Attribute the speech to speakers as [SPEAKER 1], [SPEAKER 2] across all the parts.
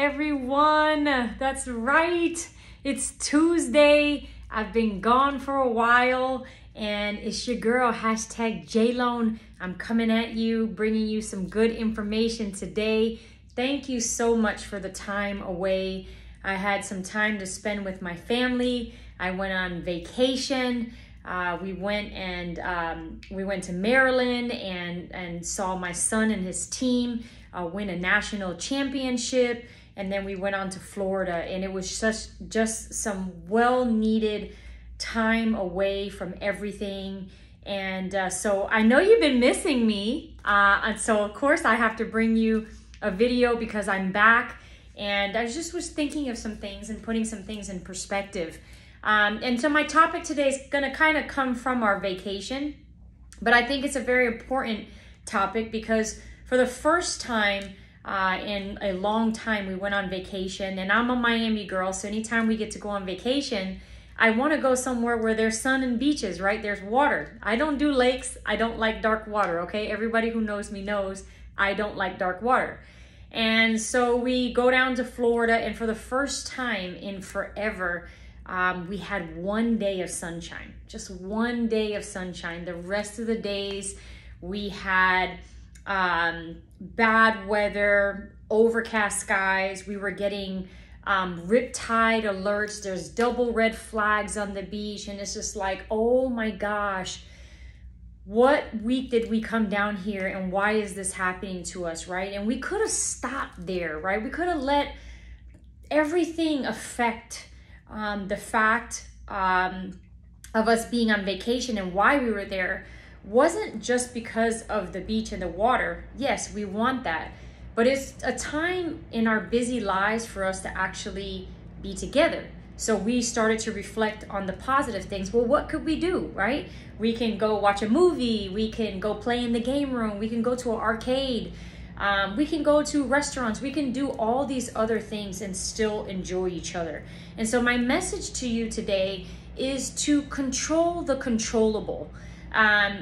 [SPEAKER 1] everyone. That's right. It's Tuesday. I've been gone for a while and it's your girl, hashtag JLoan. I'm coming at you, bringing you some good information today. Thank you so much for the time away. I had some time to spend with my family. I went on vacation. We went to Maryland and saw my son and his team win a national championship. And then we went on to Florida, and it was just some well-needed time away from everything. And so I know you've been missing me. And so of course I have to bring you a video because I'm back. And I just was thinking of some things and putting some things in perspective. And so my topic today is going to kind of come from our vacation, but I think it's a very important topic because for the first time in a long time, we went on vacation, and I'm a Miami girl. So anytime we get to go on vacation, I want to go somewhere where there's sun and beaches, right? There's water. I don't do lakes. I don't like dark water. Okay. Everybody who knows me knows I don't like dark water. And so we go down to Florida, and for the first time in forever, we had 1 day of sunshine, just 1 day of sunshine. The rest of the days we had bad weather, overcast skies. We were getting riptide alerts. There's double red flags on the beach, and it's just like, oh my gosh, what week did we come down here, and why is this happening to us, right? And we could have stopped there, right? We could have let everything affect the fact of us being on vacation, and why we were there wasn't just because of the beach and the water. Yes, we want that, but it's a time in our busy lives for us to actually be together. So we started to reflect on the positive things. Well, what could we do, right? We can go watch a movie, we can go play in the game room, we can go to an arcade, we can go to restaurants, we can do all these other things and still enjoy each other. And so my message to you today is to control the controllable.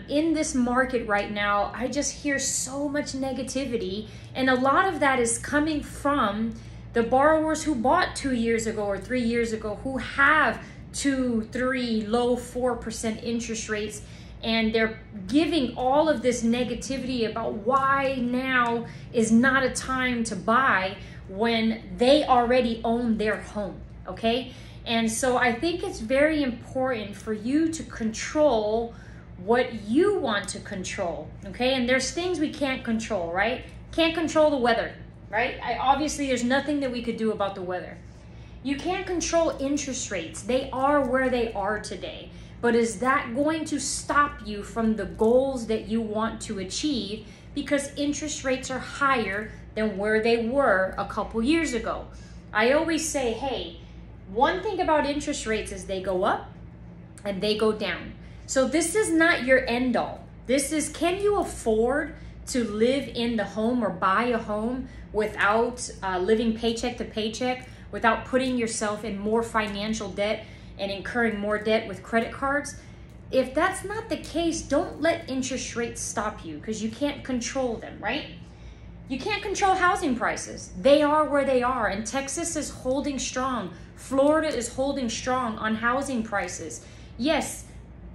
[SPEAKER 1] In this market right now, I just hear so much negativity, and a lot of that is coming from the borrowers who bought 2 years ago or 3 years ago, who have 2, 3, low 4% interest rates, and they're giving all of this negativity about why now is not a time to buy when they already own their home, okay? And so I think it's very important for you to control what you want to control, okay? And there's things we can't control, right? Can't control the weather, right? Obviously, there's nothing that we could do about the weather. You can't control interest rates. They are where they are today. But is that going to stop you from the goals that you want to achieve because interest rates are higher than where they were a couple years ago? I always say, hey, one thing about interest rates is they go up and they go down. So this is not your end all. This is, can you afford to live in the home or buy a home without living paycheck to paycheck, without putting yourself in more financial debt and incurring more debt with credit cards? If that's not the case, don't let interest rates stop you, because you can't control them, right? You can't control housing prices. They are where they are, and Texas is holding strong. Florida is holding strong on housing prices. Yes,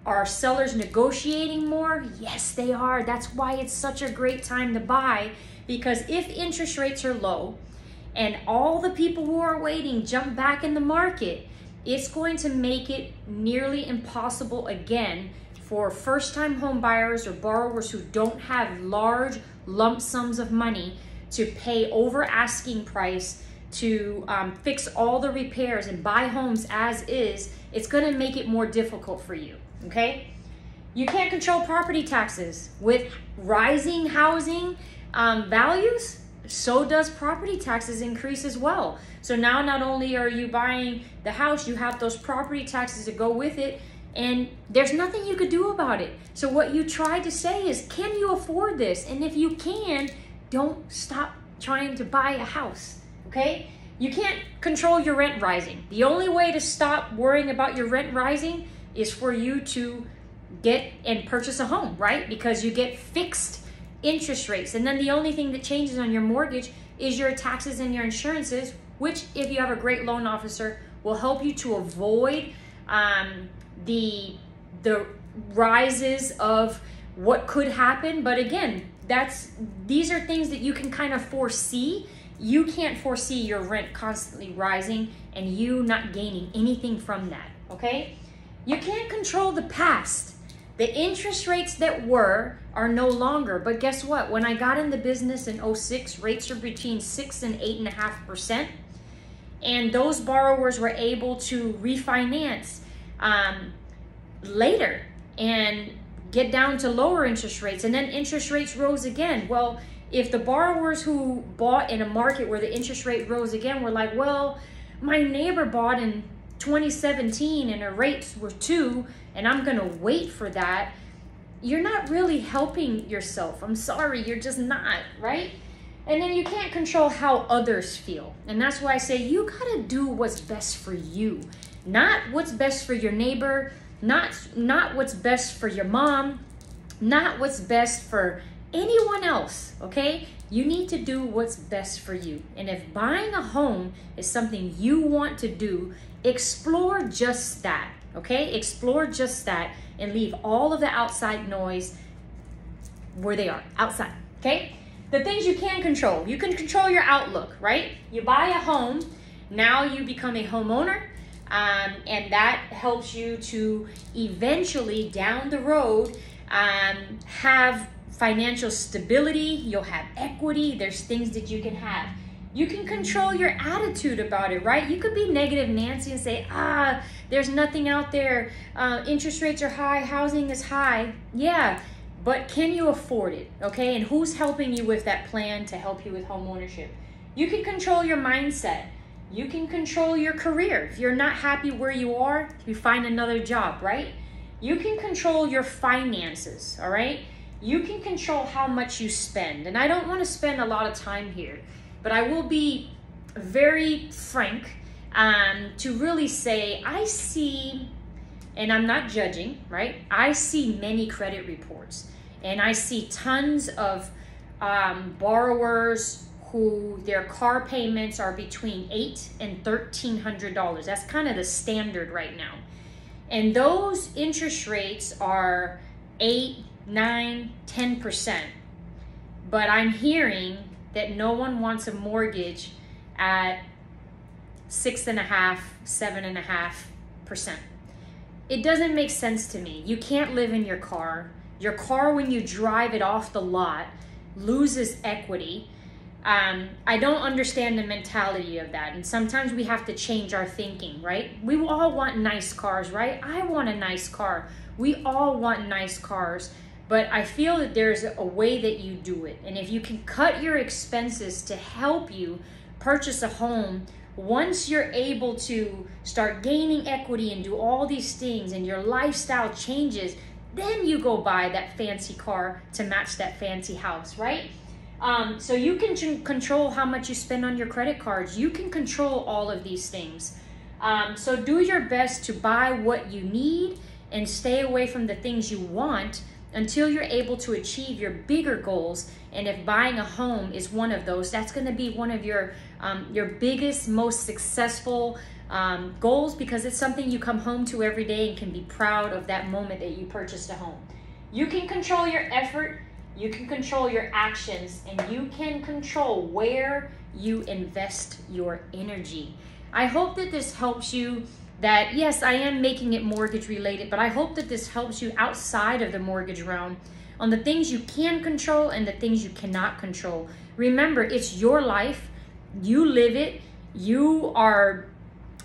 [SPEAKER 1] are sellers negotiating more? Yes, they are. That's why it's such a great time to buy, because if interest rates are low and all the people who are waiting jump back in the market, it's going to make it nearly impossible again for first-time home buyers or borrowers who don't have large lump sums of money to pay over asking price to fix all the repairs and buy homes as is. It's going to make it more difficult for you. Okay, you can't control property taxes. With rising housing values, so does property taxes increase as well. So now not only are you buying the house, you have those property taxes to go with it, and there's nothing you could do about it. So what you try to say is, can you afford this? And if you can, don't stop trying to buy a house, okay? You can't control your rent rising. The only way to stop worrying about your rent rising is for you to get and purchase a home, right? Because you get fixed interest rates. And then the only thing that changes on your mortgage is your taxes and your insurances, which if you have a great loan officer will help you to avoid the rises of what could happen. But again, these are things that you can kind of foresee. You can't foresee your rent constantly rising and you not gaining anything from that, okay? You can't control the past. The interest rates that are no longer, but guess what? When I got in the business in 06, rates are between 6 and 8.5%. And those borrowers were able to refinance later and get down to lower interest rates. And then interest rates rose again. Well, if the borrowers who bought in a market where the interest rate rose again were like, well, my neighbor bought in 2017 and her rates were 2 and I'm gonna wait for that, you're not really helping yourself. I'm sorry, you're just not, right? And then you can't control how others feel. And that's why I say you gotta do what's best for you. Not what's best for your neighbor, not what's best for your mom, not what's best for anyone else, okay? You need to do what's best for you. And if buying a home is something you want to do, explore just that, okay? Explore just that and leave all of the outside noise where they are, outside, okay? The things you can control. You can control your outlook, right? You buy a home, now you become a homeowner, and that helps you to eventually down the road have financial stability. You'll have equity. There's things that you can have. You can control your attitude about it, right? You could be negative Nancy and say, there's nothing out there. Interest rates are high. Housing is high. Yeah, but can you afford it, okay? And who's helping you with that plan to help you with home ownership? You can control your mindset. You can control your career. If you're not happy where you are, you find another job, right? You can control your finances, all right? You can control how much you spend. And I don't want to spend a lot of time here, but I will be very frank to really say I see, and I'm not judging, right? I see many credit reports and I see tons of borrowers who their car payments are between $800 and $1,300. That's kind of the standard right now. And those interest rates are 8, 9, 10%. But I'm hearing that no one wants a mortgage at 6.5%, 7.5%. It doesn't make sense to me. You can't live in your car. Your car, when you drive it off the lot, loses equity. I don't understand the mentality of that. And sometimes we have to change our thinking, right? We all want nice cars, right? I want a nice car. We all want nice cars. But I feel that there's a way that you do it. And if you can cut your expenses to help you purchase a home, once you're able to start gaining equity and do all these things and your lifestyle changes, then you go buy that fancy car to match that fancy house, right? So you can control how much you spend on your credit cards. You can control all of these things. So do your best to buy what you need and stay away from the things you want until you're able to achieve your bigger goals. And if buying a home is one of those, that's going to be one of your biggest, most successful goals, because it's something you come home to every day and can be proud of that moment that you purchased a home. You can control your effort, you can control your actions, and you can control where you invest your energy. I hope that this helps you. That yes, I am making it mortgage related, but I hope that this helps you outside of the mortgage realm on the things you can control and the things you cannot control. Remember, it's your life. You live it. You are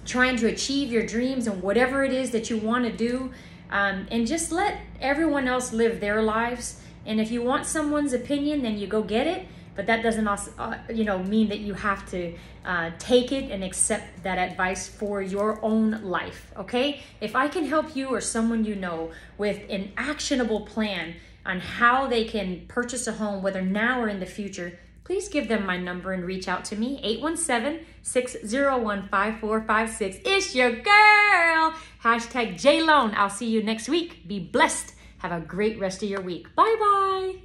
[SPEAKER 1] trying to achieve your dreams and whatever it is that you want to do. And just let everyone else live their lives. And if you want someone's opinion, then you go get it. But that doesn't also, mean that you have to take it and accept that advice for your own life, okay? If I can help you or someone you know with an actionable plan on how they can purchase a home, whether now or in the future, please give them my number and reach out to me, 817-601-5456. It's your girl, #JLoan. I'll see you next week. Be blessed. Have a great rest of your week. Bye-bye.